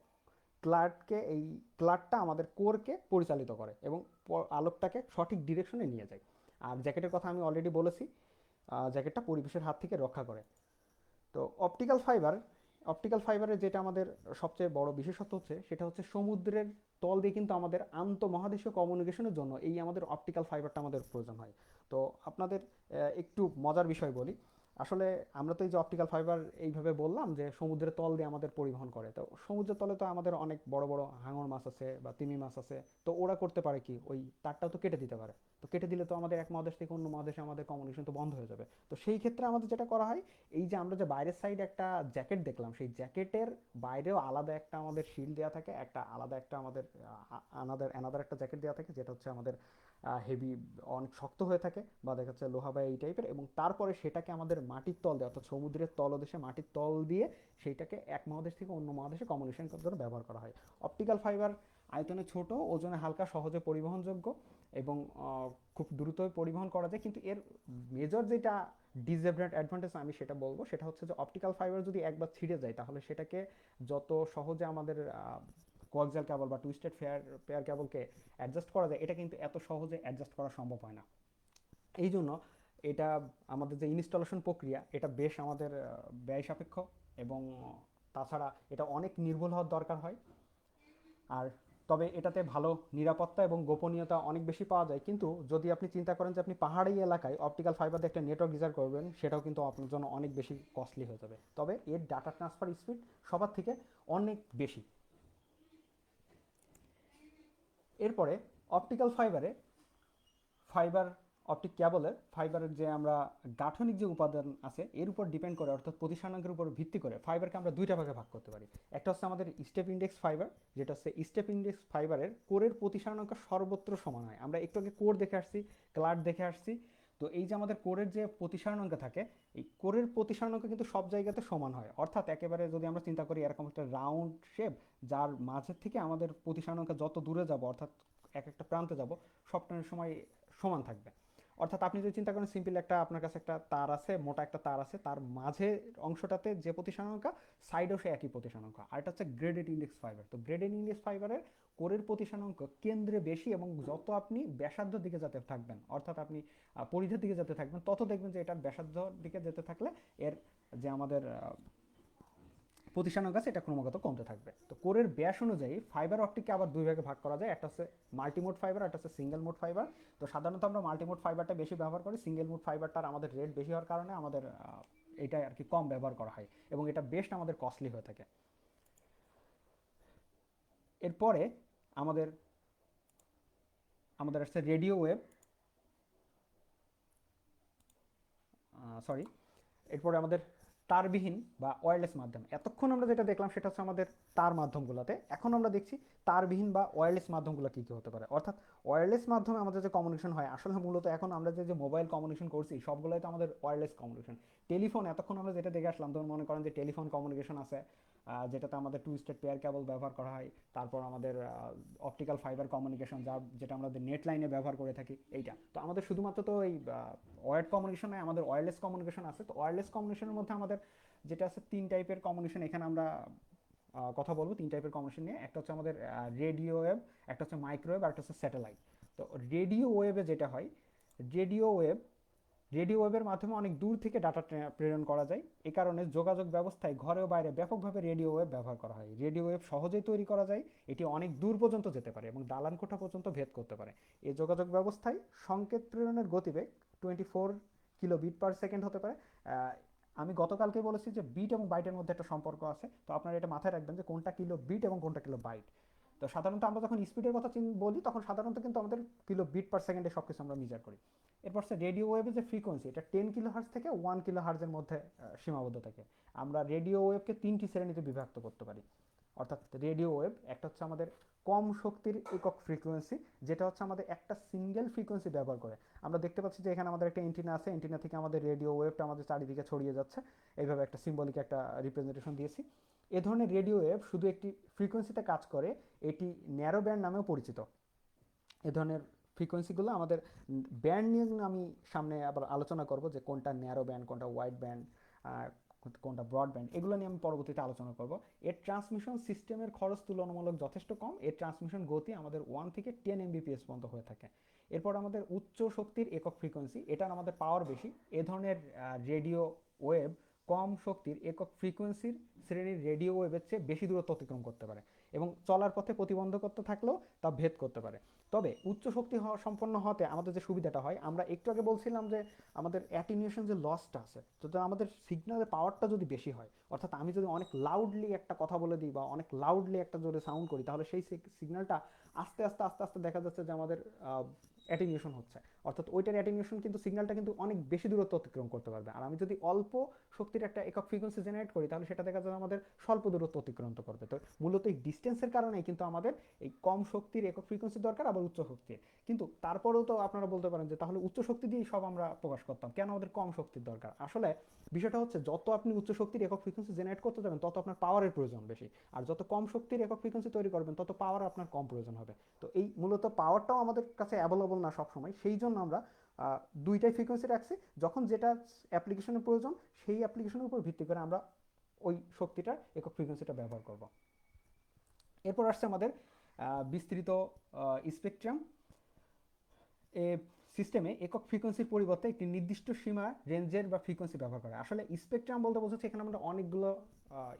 ক্লাডকে, এই ক্লাডটা আমাদের কোরকে পরিচালিত করে এবং আলোকটাকে সঠিক ডিরেকশনে নিয়ে যায়। আর জ্যাকেটের কথা আমি অলরেডি বলেছি, জ্যাকেটটা পরিবেশের হাত থেকে রক্ষা করে। তো অপটিক্যাল ফাইবারের যেটা আমাদের সবচেয়ে বড় বিশেষত্ব হচ্ছে সেটা হচ্ছে সমুদ্রের তল দিয়ে কিন্তু আমাদের আন্তঃমহাদেশীয় কমিউনিকেশনের জন্য এই আমাদের অপটিক্যাল ফাইবারটা আমাদের প্রয়োজন হয়। তো আপনাদের একটু মজার বিষয় বলি। আসলে আমরা তো এই যে অপটিক্যাল ফাইবার এইভাবে বললাম যে সমুদ্রের তল দিয়ে আমাদের পরিবহন করে, তো সমুদ্রের তলে তো আমাদের অনেক বড় বড় হাঙর মাছ আছে বা তিমি মাছ আছে। তো ওরা করতে পারে কি, ওই তারটাও তো কেটে দিতে পারে। তো কেটে দিলে তো আমাদের এক মহাদেশ থেকে অন্য মহাদেশে আমাদের কমিউনিকেশন তো বন্ধ হয়ে যাবে। তো সেই ক্ষেত্রে আমাদের যেটা করা হয়, এই যে আমরা যে বাইরের সাইডে একটা জ্যাকেট দেখলাম, সেই জ্যাকেটের বাইরেও আলাদা একটা আমাদের শিল্ড দেওয়া থাকে, একটা আলাদা একটা আমাদের অ্যানাদার একটা জ্যাকেট দেওয়া থাকে, যেটা হচ্ছে আমাদের হেভি, অনেক শক্ত হয়ে থাকে বা দেখা যাচ্ছে লোহা বা এই টাইপের। এবং তারপরে সেটাকে আমাদের মাটির তল দিয়ে, অর্থাৎ সমুদ্রের তলদেশে মাটির তল দিয়ে সেইটাকে এক মহাদেশ থেকে অন্য মহাদেশে কমিউনিকেশন করার জন্য ব্যবহার করা হয়। অপটিক্যাল ফাইবার আয়তনে ছোট, ওজনে হালকা, সহজে পরিবহনযোগ্য এবং খুব দ্রুত পরিবহন করা যায়। কিন্তু এর মেজর যেটা ডিসঅ্যাডভান্টেজ আমি সেটা বলবো, সেটা হচ্ছে যে অপটিক্যাল ফাইবার যদি একবার ছিঁড়ে যায় তাহলে সেটাকে যত সহজে আমাদের কোয়াক্সিয়াল কেবল বা টুইস্টেড পেয়ার কেবলকে অ্যাডজাস্ট করা যায়, এটা কিন্তু এত সহজে অ্যাডজাস্ট করা সম্ভব হয় না। এই জন্য এটা আমাদের যে ইনস্টলেশন প্রক্রিয়া, এটা বেশ আমাদের ব্যয় সাপেক্ষ এবং তাছাড়া এটা অনেক নির্ভুল হওয়ার দরকার হয়। আর তবে এটাতে ভালো নিরাপত্তা এবং গোপনীয়তা অনেক বেশি পাওয়া যায়। কিন্তু যদি আপনি চিন্তা করেন যে আপনি পাহাড়ি এলাকায় অপটিক্যাল ফাইবার দিয়ে একটা নেটওয়ার্ক ডিজাইন করবেন, সেটাও কিন্তু আপনার জন্য অনেক বেশি কস্টলি হয়ে যাবে। তবে এর ডাটা ট্রান্সফার স্পিড সবার থেকে অনেক বেশি। এরপরে অপটিক্যাল ফাইবার অপটিক ক্যাবলের ফাইবারের যে আমরা গাঠনিক যে উপাদান আছে এর উপর ডিপেন্ড করে, অর্থাৎ প্রতিষ্ঠানাঙ্কের উপর ভিত্তি করে ফাইবারকে আমরা দুইটা ভাগে ভাগ করতে পারি। একটা হচ্ছে আমাদের স্টেপ ইন্ডেক্স ফাইবার, যেটা হচ্ছে স্টেপ ইন্ডেক্স ফাইবারের কোরের প্রতিষ্ঠানাঙ্ক সর্বত্র সমান হয়। আমরা একটু আগে কোর দেখে আসছি, ক্লাড দেখে আসছি। তো এই যে আমাদের কোরের যে প্রতিসারণাঙ্ক থাকে, এই কোরের প্রতিসারণাঙ্ক কিন্তু সব জায়গাতে সমান হয়। অর্থাৎ একেবারে যদি আমরা চিন্তা করি এরকম একটা রাউন্ড শেপ, যার মাঝের থেকে আমাদের প্রতিসারণাঙ্ক যত দূরে যাব, অর্থাৎ এক একটা প্রান্তে যাব, সবটার সময় সমান থাকবে। অর্থাৎ আপনি যদি চিন্তা করেন সিম্পল একটা, আপনার কাছে একটা তার আছে, মোটা একটা তার আছে, তার মাঝে অংশটাতে যে প্রতিসারণাঙ্ক, সাইডেও সে একই প্রতিসারণাঙ্ক। আর এটা হচ্ছে গ্রেডেড ইন্ডেক্স ফাইবার। তো গ্রেডেড ইন্ডেক্স ফাইবারের কোরের প্রতিসারণাঙ্ক কেন্দ্রে বেশি এবং যত আপনি ব্যাসার্ধর দিকে যেতে থাকবেন, অর্থাৎ আপনি পরিধির দিকে যেতে থাকবেন, তত দেখবেন যে এটার ব্যাসার্ধর দিকে যেতে থাকলে এর যে আমাদের প্রতিষ্ঠানক আছে এটা ক্রমাগত কমতে থাকবে। তো কোরের ব্যাস অনুযায়ী ফাইবার অপটিককে আবার দুই ভাগে ভাগ করা যায়, একটা হচ্ছে মাল্টিমোড ফাইবার, একটা হচ্ছে সিঙ্গেল মোড ফাইবার। তো সাধারণত আমরা মাল্টিমোড ফাইবারটা বেশি ব্যবহার করি, সিঙ্গেল মোড ফাইবারটার আমাদের রেট বেশি হওয়ার কারণে আমাদের এটা আর কি কম ব্যবহার করা হয় এবং এটা বেস্ট আমাদের কস্টলি হয়ে থাকে। এরপরে আমাদের আমাদের আসছে রেডিও ওয়েভ। সরি, এরপরে আমাদের তারবিহীন বা ওয়্যারলেস মাধ্যম। এতক্ষণ আমরা যেটা দেখলাম সেটা হচ্ছে আমাদের তার মাধ্যমগুলোতে, এখন আমরা দেখছি তারবিহীন বা ওয়্যারলেস মাধ্যমগুলো কী কী হতে পারে। অর্থাৎ ওয়্যারলেস মাধ্যমে আমাদের যে কমিউনিকেশন হয়, আসলে মূলত এখন আমরা যে মোবাইল কমিউনিকেশন করছি সবগুলোই তো আমাদের ওয়্যারলেস কমিউনিকেশন। টেলিফোন এতক্ষণ আমরা যেটা দেখে আসলাম, ধরুন মনে করেন যে টেলিফোন কমিউনিকেশন আছে, যেটাতে আমাদের টু স্টেট পেয়ার কেবল ব্যবহার করা হয়। তারপর আমাদের অপটিক্যাল ফাইবার কমিউনিকেশন, যেটা আমাদের নেট লাইনে ব্যবহার করে থাকি, এইটা তো আমাদের শুধুমাত্র তো এই ওয়ার্ড কমিউনিকেশন নয়, আমাদের ওয়্যারলেস কমিউনিকেশন আছে। তো ওয়্যারলেস কমিউনিকেশনের মধ্যে আমাদের যেটা আছে 3 টাইপের কমিউনিকেশন এখানে আমরা কথা বলবো। 3 টাইপের কমিউনিকেশন নিয়ে, একটা হচ্ছে আমাদের রেডিও ওয়েভ, একটা হচ্ছে মাইক্রোওয়েভ, আর একটা হচ্ছে স্যাটেলাইট। তো রেডিও ওয়েভে যেটা হয়, রেডিও ওয়েভ রেডিও ওয়েভের মাধ্যমে অনেক দূর থেকে ডাটা প্রেরণ করা যায়। এ কারণে যোগাযোগ ব্যবস্থায় ঘরে ও বাইরে ব্যাপকভাবে রেডিও ওয়েভ ব্যবহার করা হয়। রেডিও ওয়েভ সহজেই তৈরি করা যায়, এটি অনেক দূর পর্যন্ত যেতে পারে এবং দালান কোঠা পর্যন্ত ভেদ করতে পারে। এই যোগাযোগ ব্যবস্থায় সংকেত প্রেরণের গতিবেগ 24 কিলোবিট পার সেকেন্ড হতে পারে। আমি গতকালকে বলেছি যে বিট এবং বাইটের মধ্যে একটা সম্পর্ক আছে, তো আপনারা এটা মাথায় রাখবেন যে কোনটা কিলো বিট এবং কোনটা কিলো বাইট। তো সাধারণত আমরা যখন স্পিডের কথা বলি তখন সাধারণত কিন্তু আমাদের কিলো বিট পার সেকেন্ডে সব কিছু আমরা মেজার করি। এরপর সে রেডিও ওয়েভের যে ফ্রিকোয়েন্সি, এটা 10 কিলো হার্জ থেকে 1 কিলো হার্জের মধ্যে সীমাবদ্ধ থাকে। আমরা রেডিও ওয়েভকে 3টি শ্রেণীতে বিভক্ত করতে পারি। অর্থাৎ রেডিও ওয়েভ একটা হচ্ছে আমাদের কম শক্তির একক ফ্রিকোয়েন্সি, যেটা হচ্ছে আমাদের একটা সিঙ্গেল ফ্রিকোয়েন্সি ব্যবহার করে। আমরা দেখতে পাচ্ছি যে এখানে আমাদের একটা এন্টিনা আছে, এন্টিনা থেকে আমাদের রেডিও ওয়েভটা আমাদের চারিদিকে ছড়িয়ে যাচ্ছে। এইভাবে একটা সিম্বলিক একটা রিপ্রেজেন্টেশন দিয়েছি। এ ধরনের রেডিও ওয়েভ শুধু একটি ফ্রিকোয়েন্সিতে কাজ করে, এটি ন্যারো ব্যান্ড নামেও পরিচিত। এ ধরনের ফ্রিকোয়েন্সিগুলো আমাদের ব্যান্ড নিয়ে আমি সামনে আবার আলোচনা করব, যে কোনটা ন্যারো ব্যান্ড, কোনটা ওয়াইড ব্যান্ড, কোনটা ব্রডব্যান্ড, এগুলো নিয়ে আমি পরবর্তীতে আলোচনা করব। এর ট্রান্সমিশন সিস্টেমের খরচ তুলনামূলক যথেষ্ট কম। এর ট্রান্সমিশন গতি আমাদের 1 থেকে 10 Mbps পর্যন্ত হয়ে থাকে। এরপর আমাদের উচ্চ শক্তির একক ফ্রিকোয়েন্সি, এটার আমাদের পাওয়ার বেশি। এ ধরনের রেডিও ওয়েভ কম শক্তির একক ফ্রিকোয়েন্সির শ্রেণীর রেডিও ওয়েভের চেয়ে বেশি দূরত্ব অতিক্রম করতে পারে এবং চলার পথে প্রতিবন্ধকতা থাকলেও তা ভেদ করতে পারে। তবে উচ্চ শক্তি সম্পন্ন হতে আমাদের যে সুবিধাটা হয়, আমরা একটু আগে বলছিলাম যে আমাদের অ্যাটিনিউশন যে লসটা আছে, যদি আমাদের সিগন্যালের পাওয়ারটা যদি বেশি হয়, অর্থাৎ আমি যদি অনেক লাউডলি একটা কথা বলে দিই বা অনেক লাউডলি একটা জোরে সাউন্ড করি, তাহলে সেই সিগন্যালটা আস্তে আস্তে আস্তে আস্তে দেখা যাচ্ছে যে আমাদের অ্যাটিনিউশন হচ্ছে। অর্থাৎ ওইটার অ্যাটিনিউশন কিন্তু সিগন্যালটা কিন্তু অনেক বেশি দূরত্ব অতিক্রম করতে পারবে। আর আমি যদি অল্প শক্তির একটা একক ফ্রিকোয়েন্সি জেনারেট করি, তাহলে সেটা দেখা যাবে আমাদের স্বল্প দূরত্ব অতিক্রান্ত করবে। তো মূলত এই ডিস্টেন্সের কারণেই কিন্তু আমাদের এই কম শক্তির একক ফ্রিকোয়েন্সি দরকার, আবার উচ্চ শক্তির। কিন্তু তারপরেও তো আপনারা বলতে পারেন যে তাহলে উচ্চ শক্তি দিয়েই সব আমরা প্রকাশ করতাম, কেন আমাদের কম শক্তির দরকার? আসলে বিষয়টা হচ্ছে, যত আপনি উচ্চ শক্তির একক ফ্রিকোয়েন্সি জেনারেট করতে যাবেন, তত আপনার পাওয়ারের প্রয়োজন বেশি। আর যত কম শক্তির একক ফ্রিকোয়েন্সি তৈরি করবেন, তত পাওয়ার আপনার কম প্রয়োজন হবে। তো এই মূলত পাওয়ারটাও আমাদের কাছে অ্যাভেলেবল না সবসময়, সেই জন্য আমরা দুইটাই ফ্রিকোয়েন্সি রাখছি। যখন যেটা অ্যাপ্লিকেশনের প্রয়োজন, সেই অ্যাপ্লিকেশনের উপর ভিত্তি করে আমরা ওই শক্তিটার একক ফ্রিকোয়েন্সিটা ব্যবহার করব। এরপর আসছে আমাদের বিস্তৃত স্পেকট্রাম। এ সিস্টেমে একক ফ্রিকোয়েন্সির পরিবর্তে একটি নির্দিষ্ট সীমা রেঞ্জের বা ফ্রিকোয়েন্সি ব্যবহার করে। আসলে স্পেকট্রাম বলতে বোঝাচ্ছে এখানে আমরা অনেকগুলো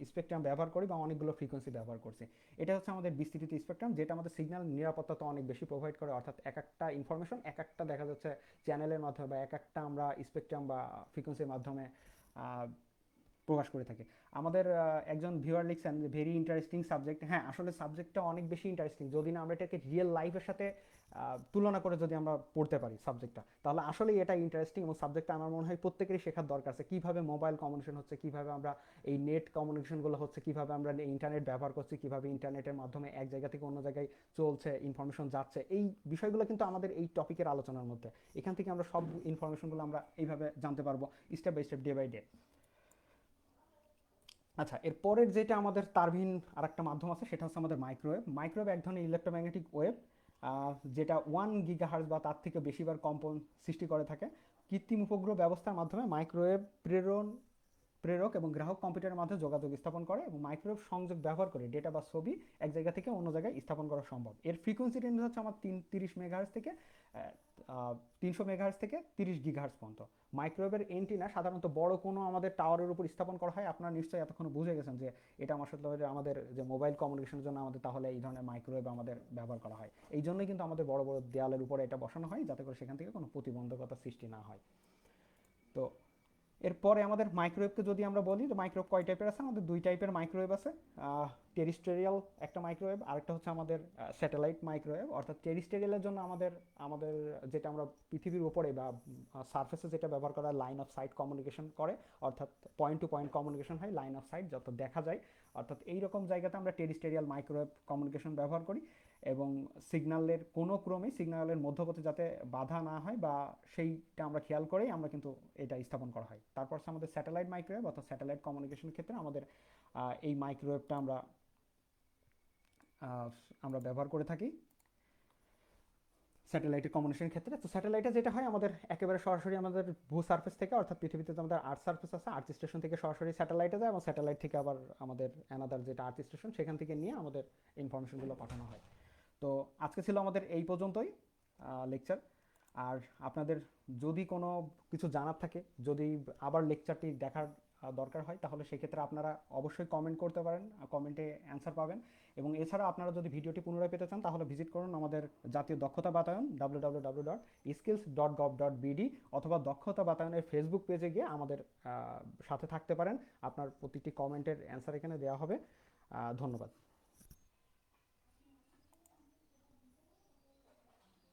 স্পেকট্রাম ব্যবহার করি বা অনেকগুলো ফ্রিকোয়েন্সি ব্যবহার করছি। এটা হচ্ছে আমাদের বিস্তৃত স্পেকট্রাম, যেটা আমাদের সিগন্যাল নিরাপত্তা তো অনেক বেশি প্রোভাইড করে। অর্থাৎ এক একটা ইনফরমেশন এক একটা দেখা যাচ্ছে চ্যানেলের মাধ্যমে বা এক একটা আমরা স্পেকট্রাম বা ফ্রিকোয়েন্সির মাধ্যমে প্রকাশ করে থাকে। আমাদের একজন ভিউয়ার লিখছেন যে ভেরি ইন্টারেস্টিং সাবজেক্ট। হ্যাঁ, আসলে সাবজেক্টটা অনেক বেশি ইন্টারেস্টিং। যদি না আমরা এটাকে রিয়েল লাইফের সাথে তুলনা করে যদি আমরা পড়তে পারি সাবজেক্টটা, তাহলে আসলেই এটা ইন্টারেস্টিং। এবং সাবজেক্টটা আমার মনে হয় প্রত্যেকেরই শেখার দরকার আছে, কীভাবে মোবাইল কমিউনিকেশন হচ্ছে, কীভাবে আমরা এই নেট কমিউনিকেশনগুলো হচ্ছে, কীভাবে আমরা ইন্টারনেট ব্যবহার করছি, কীভাবে ইন্টারনেটের মাধ্যমে এক জায়গা থেকে অন্য জায়গায় চলছে, ইনফরমেশন যাচ্ছে। এই বিষয়গুলো কিন্তু আমাদের এই টপিকের আলোচনার মধ্যে। এখান থেকে আমরা সব ইনফরমেশনগুলো আমরা এইভাবে জানতে পারবো, step by step, day by day. আচ্ছা, এর পরের যেটা আমাদের তারবিহীন আর একটা মাধ্যম আছে, সেটা হচ্ছে আমাদের মাইক্রোওয়েভ। মাইক্রোওয়েভ এক ধরনের ইলেকট্রোম্যাগনেটিক ওয়েভ, যেটা 1 GHz বা তার থেকে বেশিবার কম্পন সৃষ্টি করে থাকে। কৃত্রিম উপগ্রহ ব্যবস্থার মাধ্যমে মাইক্রোওয়েভ প্রেরক এবং গ্রাহক কম্পিউটারের মাধ্যমে যোগাযোগ স্থাপন করে, এবং মাইক্রোওয়েভ সংযোগ ব্যবহার করে ডেটা বা ছবি এক জায়গা থেকে অন্য জায়গায় স্থাপন করা সম্ভব। এর ফ্রিকোয়েন্সি রেঞ্জ হচ্ছে আমার 30 মেগাহার্জ থেকে 300 মেগাহার্জ থেকে 30 GHz পর্যন্ত। মাইক্রোওয়েভের এন্টিনা সাধারণত বড় কোনো আমাদের টাওয়ারের উপর স্থাপন করা হয়। আপনারা নিশ্চয়ই এতক্ষণ বুঝে গেছেন যে এটা আমার সাথে আমাদের যে মোবাইল কমিউনিকেশনের জন্য আমাদের তাহলে এই ধরনের মাইক্রোওয়েভ আমাদের ব্যবহার করা হয়। এই জন্যই কিন্তু আমাদের বড় বড় দেয়ালের উপরে এটা বসানো হয়, যাতে করে সেখান থেকে কোনো প্রতিবন্ধকতা সৃষ্টি না হয়। তো এরপরে আমাদের মাইক্রোওয়েভকে যদি আমরা বলি, তো মাইক্রোওয়েভ কয় টাইপের আছে? আমাদের দুই টাইপের মাইক্রোওয়েভ আছে। টেরিস্টেরিয়াল একটা মাইক্রোওয়েভ, আরেকটা হচ্ছে আমাদের স্যাটেলাইট মাইক্রোওয়েভ। অর্থাৎ টেরিস্টেরিয়ালের জন্য আমাদের আমাদের যেটা আমরা পৃথিবীর উপরে বা সারফেসে যেটা ব্যবহার করা লাইন অফ সাইট কমিউনিকেশন করে, অর্থাৎ পয়েন্ট টু পয়েন্ট কমিউনিকেশন হয়, লাইন অফ সাইট যত দেখা যায়, অর্থাৎ এইরকম জায়গাতে আমরা টেরিস্টেরিয়াল মাইক্রোওয়েভ কমিউনিকেশন ব্যবহার করি। এবং সিগন্যালের কোনো ক্রমেই সিগন্যালের মধ্যপথে যাতে বাধা না হয় বা সেইটা আমরা খেয়াল করেই আমরা কিন্তু এটা স্থাপন করা হয়। তারপর হচ্ছে আমাদের স্যাটেলাইট মাইক্রোওয়েভ, অর্থাৎ স্যাটেলাইট কমিউনিকেশনের ক্ষেত্রে আমাদের এই মাইক্রোওয়েভটা আহ, আমরা ব্যবহার করে থাকি স্যাটেলাইটের কমিউনিকেশনের ক্ষেত্রে। তো স্যাটেলাইটে যেটা হয়, আমাদের একেবারে সরাসরি আমাদের ভূ সার্ফেস থেকে, অর্থাৎ পৃথিবীতে আমাদের আর্থ সার্ফেস আছে, আর্থ স্টেশন থেকে সরাসরি স্যাটেলাইটে যায়, এবং স্যাটেলাইট থেকে আবার আমাদের অ্যানাদার যেটা আর্থ স্টেশন, সেখান থেকে নিয়ে আমাদের ইনফরমেশনগুলো পাঠানো হয়। তো আজকে ছিল আমাদের এই পর্যন্তই লেকচার। আর আপনাদের যদি কোনো কিছু জানার থাকে, যদি আবার লেকচারটি দেখার দরকার হয়, তাহলে সেক্ষেত্রে আপনারা অবশ্যই কমেন্ট করতে পারেন, কমেন্টে অ্যান্সার পাবেন। এবং এছাড়া আপনারা যদি ভিডিওটি পুনরায় পেতে চান, তাহলে ভিজিট করুন আমাদের জাতীয় দক্ষতা বাতায়ন www.skills.gov.bd, অথবা দক্ষতা বাতায়নের ফেসবুক পেজে গিয়ে আমাদের সাথে থাকতে পারেন। আপনার প্রতিটি কমেন্টের অ্যান্সার এখানে দেওয়া হবে। ধন্যবাদ।